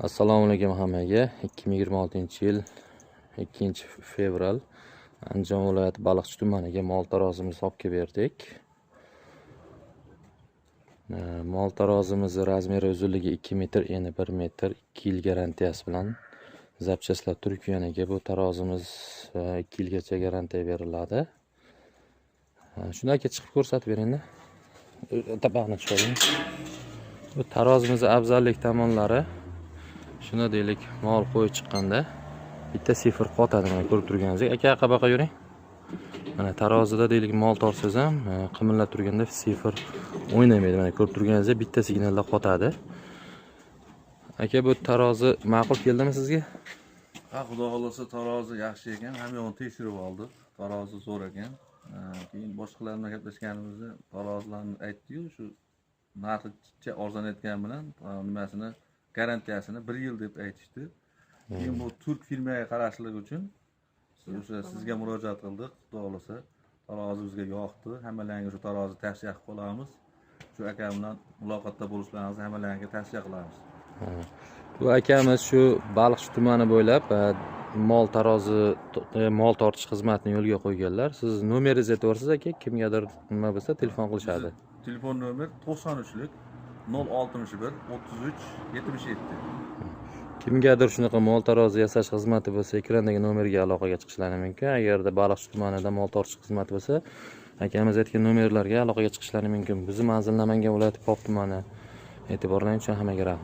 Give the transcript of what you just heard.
Assalomu alaykum hammaga. 2026-yil 2-fevral Andijon viloyati Baliqchi tumaniga mol tarozimizni olib kelib berdik. Mol tarozimiz razmeri uzunligi 2 metr, eni 1 metr, 2 yil garantiyasi bilan zapchastlar Turkiyaniga. Bu tarozimiz 2 yilgacha garantiya beriladi. Shundan keyin chiqib ko'rsatib bering-da. Tabaqni chiqaring. Bu tarozimizning afzallik tomonlari shuna deylik, mol qo'yib chiqqanda bitta sifir qotadi, mana ko'rib turganingizdek. Aka, qabaqa yuring. Mana tarozida deylik mol tortsangiz ham qimillab turganda sifir o'ynamaydi. Mana ko'rib turganingizdek bitta signalda qotadi. Aka, bu tarozi ma'qul keldimi sizga? Ha, xudo xolasa tarozi yaxshi ekan. Hamma yo'g'ini tekshirib oldik. Tarozi zo'r ekan. Keyin boshqalar bilan gaplashganimizda tarozilarni aytdi-yu, shu narxi arzonayotgani bilan nimasini garantiyasini 1 yil deb aytishdi. Keyin bu turk firmaga qarashlik uchun o'sha sizga murojaat qildik. Xudo xolasa tarozi bizga yoqdi. Hammalarga shu tarozi tavsiya qilib qolamiz. Shu aka bilan muloqotda bo'lishlaringizni hammalarga tavsiya qilamiz. Bu akamiz shu Baliqchi tumani bo'ylab mol tortish xizmatini yo'lga qo'yganlar. Siz nomeringizni aytib aka, kimgadir nima bo'lsa telefon qilishadi. Telefon nomer 93lik 061 33 77. Kimgadir shunaqa mol tarozi yasash xizmati bo'lsa, ekrandagi nomerga aloqaga chiqishlari mumkin. Agarda Baliqchi tumanida mol tortish xizmati bo'lsa, akamiz aytgan nomerlarga aloqaga chiqishlari mumkin. Bizni manzil Namangan viloyati Pop tumani. E'tiborlaringiz uchun hammaga rahmat.